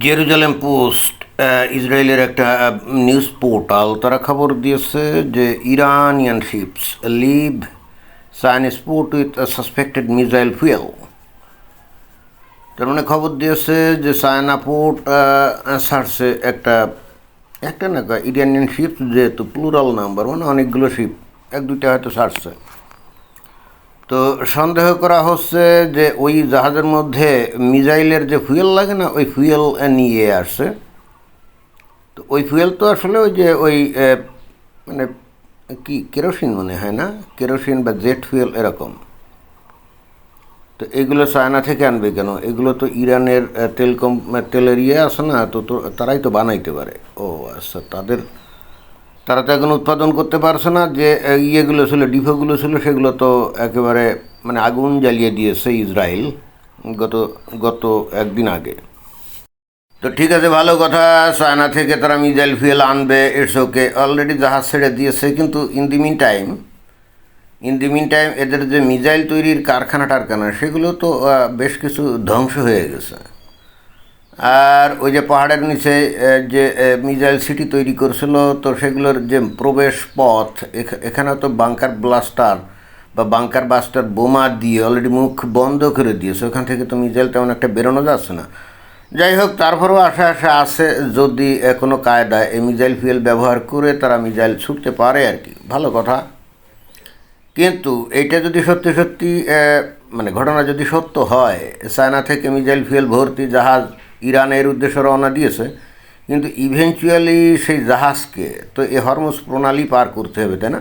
Jerusalem post ইসরায়েলের একটা news portal তারা খবর দিয়েছে যে Iranian ships leave Chinese port with suspected missile fuel. তার মানে খবর দিয়েছে যে চায়না পোর্ট ছাড়ছে একটা একটা না ইরানিয়ান শিপস, যেহেতু প্লুরাল নাম্বার মানে অনেকগুলো শিপ, এক দুইটা হয়তো ছাড়ছে। তো সন্দেহ করা হচ্ছে যে ওই জাহাজের মধ্যে মিসাইলের যে ফুয়েল লাগে না, ওই ফুয়েল নিয়ে আসছে। তো ওই ফুয়েল তো আসলে ওই যে ওই মানে কি কেরোসিন মনে হয় না, কেরোসিন বা জেট ফুয়েল এরকম। তো এগুলো চায়না থেকে আনবে কেন? এগুলো তো ইরানের তেলের ইয়ে আছে না, তো তো তারাই তো বানাইতে পারে। ও আচ্ছা, তারা তো এখন উৎপাদন করতে পারছে না। যে ইয়েগুলো ছিল, ডিপোগুলো ছিল, সেগুলো তো একেবারে মানে আগুন জ্বালিয়ে দিয়েছে ইসরায়েল গত গত একদিন আগে। তো ঠিক আছে, ভালো কথা, চায়না থেকে তারা মিসাইল ফুয়েল আনবে, ইটস ওকে। অলরেডি জাহাজ ছেড়ে দিয়েছে, কিন্তু ইন দি মিন টাইম এদের যে মিসাইল তৈরির কারখানা টারখানা সেগুলো তো বেশ কিছু ধ্বংস হয়ে গেছে। আর ওই যে পাহাড়ের নিচে যে মিসাইল সিটি তৈরি করছিল, তো সেগুলোর যে প্রবেশ পথ, এখানে তো বাংকার বাস্টার বোমা দিয়ে অলরেডি মুখ বন্ধ করে দিয়েছে। ওখান থেকে তো মিসাইল তেমন একটা বেরোনো যাচ্ছে না। যাই হোক, তারপরেও আশা আছে, যদি কোনো কায়দায় এই মিসাইল ফুয়েল ব্যবহার করে তারা মিসাইল ছুটতে পারে আর কি, ভালো কথা। কিন্তু এইটা যদি সত্যি সত্যি মানে ঘটনা যদি সত্য হয়, চায়না থেকে মিসাইল ফুয়েল ভর্তি জাহাজ ইরানের উদ্দেশ্যে রওনা দিয়েছে, কিন্তু ইভেনচুয়ালি সেই জাহাজকে তো এই হরমুজ প্রণালী পার করতে হবে, তাই না?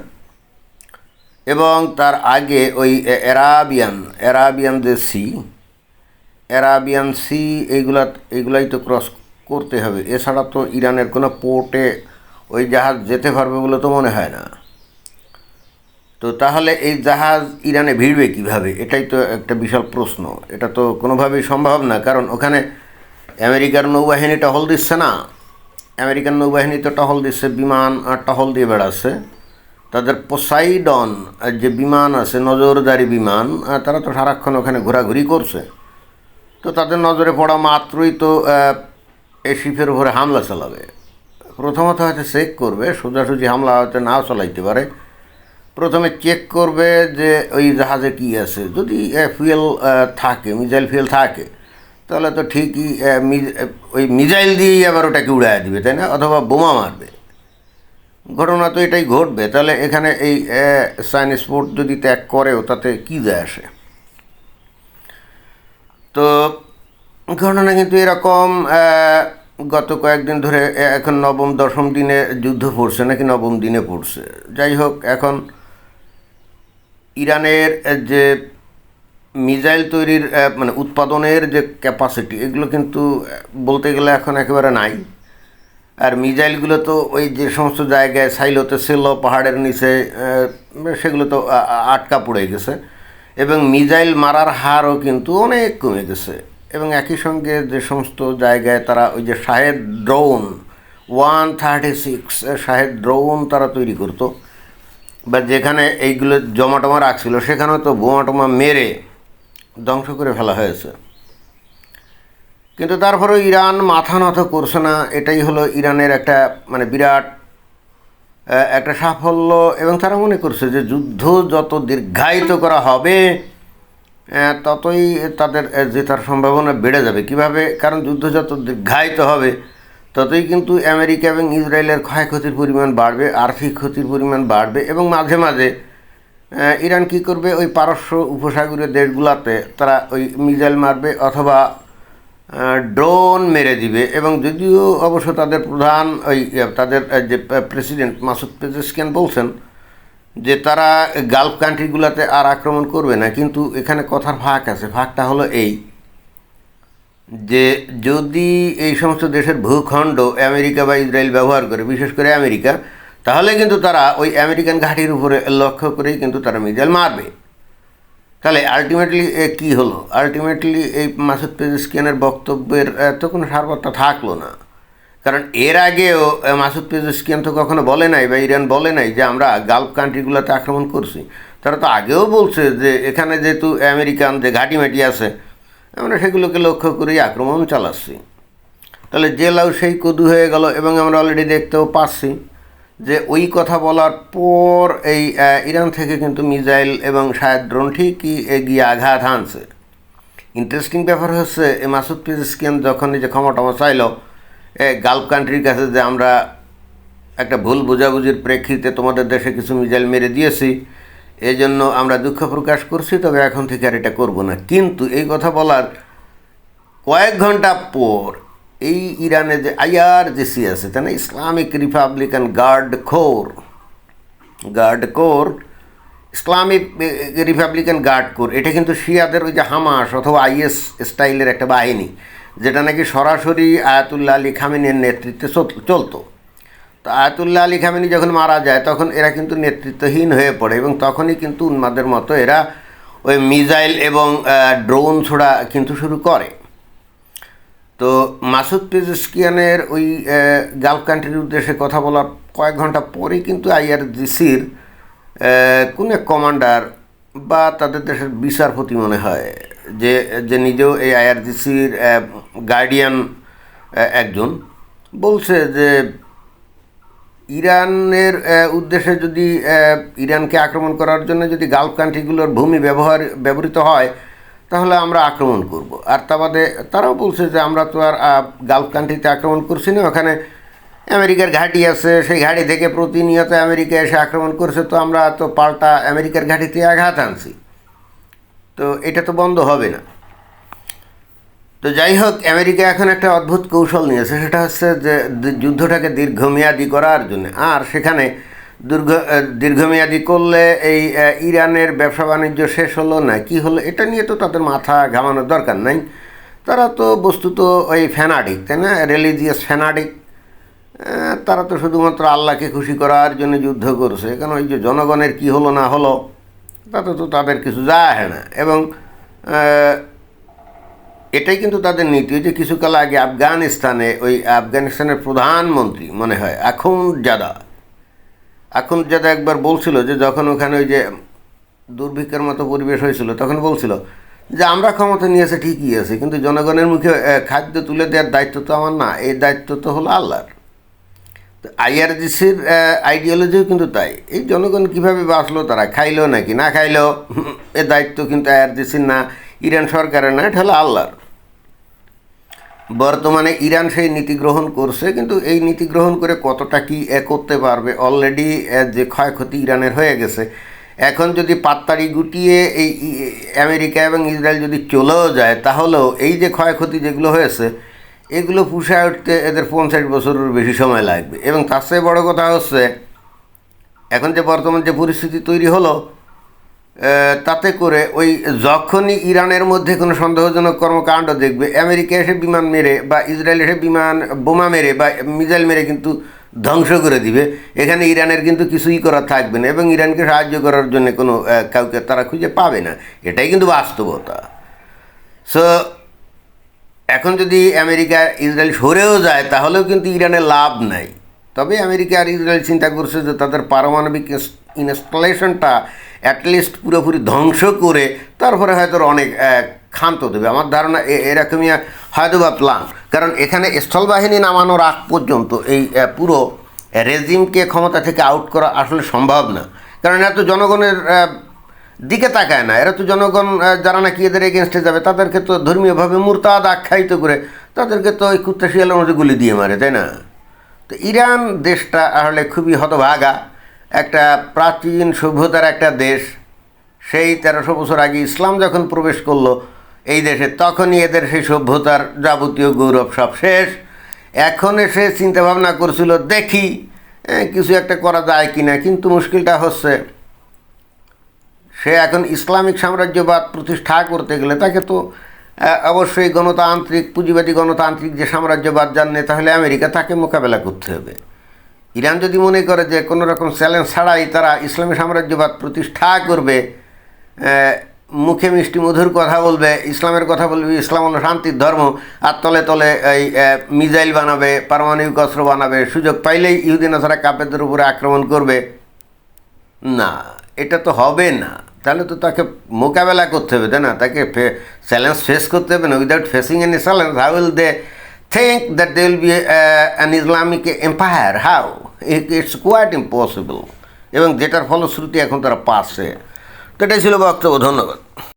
এবং তার আগে ওই অ্যারাবিয়ান যে অ্যারাবিয়ান সি এইগুলাই তো ক্রস করতে হবে। এছাড়া তো ইরানের কোনো পোর্টে ওই জাহাজ যেতে পারবে বলে তো মনে হয় না। তো তাহলে এই জাহাজ ইরানে ভিড়বে কিভাবে? এটাই তো একটা বিশাল প্রশ্ন। এটা তো কোনোভাবেই সম্ভব না, কারণ ওখানে আমেরিকার নৌবাহিনী টহল দিচ্ছে না। আমেরিকান নৌবাহিনী তো টহল দিচ্ছে, বিমান আর টহল দিয়ে বেড়াচ্ছে। তাদের পোসাইডন যে বিমান আছে, নজরদারি বিমান, তারা তো সারাক্ষণ ওখানে ঘোরাঘুরি করছে। তো তাদের নজরে পড়া মাত্রই তো এই শিপের উপরে হামলা চালাবে। প্রথমত হয়তো চেক করবে, সোজাসুজি হামলা হয়তো নাও চালাইতে পারে। প্রথমে চেক করবে যে ওই জাহাজে কী আছে। যদি ফুয়েল থাকে, মিসাইল ফুয়েল থাকে, তাহলে তো ঠিকই ওই মিসাইল দিয়েই আবার ওটাকে উড়ায় দিবে, তাই না? অথবা বোমা মারবে। ঘটনা তো এটাই ঘটবে। তাহলে এখানে এই চাইনিজ পোর্ট যদি ত্যাগ করেও তাতে কী যায় আসে? তো ঘটনা কিন্তু এরকম। গত কয়েকদিন ধরে এখন নবম দশম দিনে যুদ্ধ পড়ছে, নাকি নবম দিনে পড়ছে। যাই হোক, এখন ইরানের যে মিসাইল তৈরির মানে উৎপাদনের যে ক্যাপাসিটি, এগুলো কিন্তু বলতে গেলে এখন একেবারে নাই। আর মিসাইলগুলো তো ওই যে সমস্ত জায়গায় সাইলোতে ছিল পাহাড়ের নিচে, সেগুলো তো আটকা পড়ে গেছে। এবং মিসাইল মারার হারও কিন্তু অনেক কমে গেছে। এবং একই সঙ্গে যে সমস্ত জায়গায় তারা ওই যে শাহেদ ড্রোন 136 শাহেদ ড্রোন তারা তৈরি করতো, বা যেখানে এইগুলো জমাটমা রাখছিল, সেখানেও তো বোমা টোমা মেরে ধ্বংস করে ফেলা হয়েছে। কিন্তু তারপরেও ইরান মাথা নত করছে না। এটাই হলো ইরানের একটা মানে বিরাট একটা সাফল্য। এবং তারা মনে করছে যে যুদ্ধ যত দীর্ঘায়িত করা হবে, ততই তাদের জেতার সম্ভাবনা বেড়ে যাবে। কিভাবে? কারণ যুদ্ধ যত দীর্ঘায়িত হবে, ততই কিন্তু আমেরিকা এবং ইসরায়েলের ক্ষয়ক্ষতির পরিমাণ বাড়বে, আর্থিক ক্ষতির পরিমাণ বাড়বে। এবং মাঝে মাঝে ইরান কী করবে, ওই পারস্য উপসাগরীয় দেশগুলোতে তারা ওই মিসাইল মারবে অথবা ড্রোন মেরে দিবে। এবং যদিও অবশ্য তাদের প্রধান ওই তাদের যে প্রেসিডেন্ট মাসুদ পেজেশকিয়ান বলছেন যে তারা গালফ কান্ট্রিগুলোতে আর আক্রমণ করবে না। কিন্তু এখানে কথার ফাঁক আছে। ফাঁকটা হলো এই যে যদি এই সমস্ত দেশের ভূখণ্ড আমেরিকা বা ইসরায়েল ব্যবহার করে, বিশেষ করে আমেরিকা, তাহলে কিন্তু তারা ওই আমেরিকান ঘাঁটির উপরে লক্ষ্য করেই কিন্তু তারা মিসাইল মারবে। তাহলে আলটিমেটলি কী হলো? আলটিমেটলি এই মাসুদ পেজেশকিয়ানের বক্তব্যের তো কোনো সারবত্তা থাকলো না। কারণ এর আগেও মাসুদ পেজেশকিয়ান তো কখনো বলে নাই, বা ইরান বলে নাই যে আমরা গালফ কান্ট্রিগুলোতে আক্রমণ করছি। তারা তো আগেও বলছে যে এখানে যেহেতু আমেরিকান যে ঘাঁটিমাটি আছে, আমরা সেগুলোকে লক্ষ্য করেই আক্রমণ চালাচ্ছি। তাহলে যে লাউ সেই কদু হয়ে গেল। এবং আমরা অলরেডি দেখতেও পাচ্ছি যে ওই কথা বলার পর এই ইরান থেকে কিন্তু মিসাইল এবং শায়দ ড্রোন ঠিকই এগিয়ে আঘাত হানছে। ইন্টারেস্টিং ব্যাপার হচ্ছে এই মাসুদ পেজেশকিয়ান যখন এই যে ক্ষমা চাইল গালফ কান্ট্রির কাছে যে আমরা একটা ভুল বোঝাবুঝির প্রেক্ষিতে তোমাদের দেশে কিছু মিসাইল মেরে দিয়েছি, এই জন্য আমরা দুঃখ প্রকাশ করছি, তবে এখন থেকে আর এটা করব না। কিন্তু এই কথা বলার কয়েক ঘন্টা পর এই ইরানে যে আইআরজিসি আছে, তাই না, Islamic Republican Guard Corps, Islamic Republican Guard Corps, এটা কিন্তু শিয়াদের ওই যে হামাস অথবা আইএস স্টাইলের একটা বাহিনী, যেটা নাকি সরাসরি আয়াতুল্লাহ আলী খামেনির নেতৃত্বে চলতো। তো আয়াতুল্লাহ আলী খামেনি যখন মারা যায় তখন এরা কিন্তু নেতৃত্বহীন হয়ে পড়ে, এবং তখনই কিন্তু উন্মাদের মতো এরা ওই মিসাইল এবং ড্রোন ছোড়া কিন্তু শুরু করে। তো মাসুদ পেজেশকিয়ানের ওই গালফ কান্ট্রির উদ্দেশ্যে কথা বলার কয়েক ঘন্টা পরেই কিন্তু আইআরজিসির কোন এক কমান্ডার বা তাদের দেশের বিচারপতি মনে হয়, যে নিজেও এই আইআরজিসির গার্ডিয়ান একজন, বলছে যে ইরানের উদ্দেশ্যে যদি ইরানকে আক্রমণ করার জন্য যদি গালফ কান্ট্রিগুলোর ভূমি ব্যবহৃত হয় তাহলে আমরা আক্রমণ করব। আর তা বাদে তারাও বলছে যে আমরা তো আর গালফ কান্ট্রিতে আক্রমণ করছি না, ওখানে আমেরিকার ঘাঁটি আছে, সেই ঘাঁটি থেকে প্রতিনিয়ত আমেরিকা এসে আক্রমণ করছে, তো আমরা তো পাল্টা আমেরিকার ঘাঁটিতে আঘাত আনছি, তো এটা তো বন্ধ হবে না। তো যাই হোক, আমেরিকা এখন একটা অদ্ভুত কৌশল নিয়েছে, সেটা হচ্ছে যে যুদ্ধটাকে দীর্ঘমেয়াদী করার জন্য। আর সেখানে দীর্ঘমেয়াদী করলে এই ইরানের ব্যবসা বাণিজ্য শেষ হলো না কি হলো, এটা নিয়ে তো তাদের মাথা ঘামানোর দরকার নাই। তারা তো বস্তুত ওই ফ্যানাটিক, তাই না, রিলিজিয়াস ফ্যানাটিক। তারা তো শুধুমাত্র আল্লাহকে খুশি করার জন্য যুদ্ধ করছে, কারণ ওই যে জনগণের কি হলো না হলো তাতে তো তাদের কিছু যায় না। এবং এটাই কিন্তু তাদের নীতি। ওই যে কিছুকাল আগে আফগানিস্তানের প্রধানমন্ত্রী মনে হয় আখুনজাদা একবার বলছিল যে যখন ওখানে ওই যে দুর্ভিক্ষের মতো পরিবেশ হয়েছিল তখন বলছিল যে আমরা ক্ষমতা নিয়েছে ঠিকই আছে, কিন্তু জনগণের মুখে খাদ্য তুলে দেওয়ার দায়িত্ব তো আমার না, এই দায়িত্ব তো হলো আল্লাহর। তো আইআরজিসির আইডিওলজিও কিন্তু তাই। এই জনগণ কীভাবে বাঁচলো, তারা খাইলো নাকি না খাইলো, এ দায়িত্ব কিন্তু আইআরজিসির না, ইরান সরকারের না, এটা হলো আল্লাহর। বর্তমানে ইরান সেই নীতি গ্রহণ করছে, কিন্তু এই নীতি গ্রহণ করে কতটা কি করতে পারবে, অলরেডি যে ক্ষয়ক্ষতি ইরানের হয়ে গেছে, এখন যদি পাত্তারি গুটিয়ে এই আমেরিকা এবং ইসরায়েল যদি চলেও যায় তাহলেও এই যে ক্ষয়ক্ষতি যেগুলো হয়েছে এগুলো পুষায় উঠতে এদের 50 বছরের বেশি সময় লাগবে। এবং তার চেয়ে বড়ো কথা হচ্ছে এখন যে বর্তমান যে পরিস্থিতি তৈরি হলো, তাতে করে ওই যখনই ইরানের মধ্যে কোনো সন্দেহজনক কর্মকাণ্ড দেখবে, আমেরিকা এসে বিমান মেরে বা ইসরায়েল এসে বোমা মেরে বা মিসাইল মেরে কিন্তু ধ্বংস করে দিবে। এখানে ইরানের কিন্তু কিছুই করার থাকবে না, এবং ইরানকে সাহায্য করার জন্য কোনো কাউকে তারা খুঁজে পাবে না। এটাই কিন্তু বাস্তবতা। সো এখন যদি আমেরিকা ইসরায়েল সরেও যায় তাহলেও কিন্তু ইরানের লাভ নাই। তবে আমেরিকা আর ইসরায়েল চিন্তা করছে যে তাদের পারমাণবিক ইনস্টলেশনটা অ্যাটলিস্ট পুরোপুরি ধ্বংস করে তারপরে হয়তো অনেক ক্ষান্ত দেবে। আমার ধারণা এরকমই হয়তো বা প্ল্যান, কারণ এখানে স্থলবাহিনী নামানোর আগ পর্যন্ত এই পুরো রেজিমকে ক্ষমতা থেকে আউট করা আসলে সম্ভব না। কারণ এরা তো জনগণের দিকে তাকায় না, এরা তো জনগণ যারা নাকি এদের এগেনস্টে যাবে তাদেরকে তো ধর্মীয়ভাবে মুরতাদ আখ্যায়িত করে তাদেরকে তো ওই কুত্তা শিয়ালের মধ্যে গুলি দিয়ে মারে, তাই না? তো ইরান দেশটা আসলে খুবই হতভাগা, একটা প্রাচীন সভ্যতার একটা দেশ। সেই 1300 বছর আগে ইসলাম যখন প্রবেশ করলো এই দেশে তখনই এদের সেই সভ্যতার যাবতীয় গৌরব সব শেষ। এখন এসে চিন্তাভাবনা করছিল দেখি কিছু একটা করা যায় কি না, কিন্তু মুশকিলটা হচ্ছে সে এখন ইসলামিক সাম্রাজ্যবাদ প্রতিষ্ঠা করতে গেলে তাকে তো অবশ্যই গণতান্ত্রিক পুঁজিবাদী গণতান্ত্রিক যে সাম্রাজ্যবাদ যার নেতা হলে আমেরিকা, তাকে মোকাবেলা করতে হবে। ইরান যদি মনে করে যে কোনো রকম চ্যালেঞ্জ ছাড়াই তারা ইসলামী সাম্রাজ্যবাদ প্রতিষ্ঠা করবে, মুখে মিষ্টি মধুর কথা বলবে, ইসলামের কথা বলবে, ইসলাম হলো শান্তির ধর্ম, আর তলে তলে এই মিসাইল বানাবে, পারমাণবিক অস্ত্র বানাবে, সুযোগ পাইলেই ইহুদি নাসারা কাফেরদের উপরে আক্রমণ করবে, না, এটা তো হবে না। তাহলে তো তাকে মোকাবেলা করতে হবে, তাই না? তাকে চ্যালেঞ্জ ফেস করতে হবে না। Without facing any challenge how will they think that there will be an Islamic empire. How? It's quite impossible. এবং যেটার ফলশ্রুতি এখন তারা পাচ্ছে। তো এটাই ছিল বক্তব্য। ধন্যবাদ।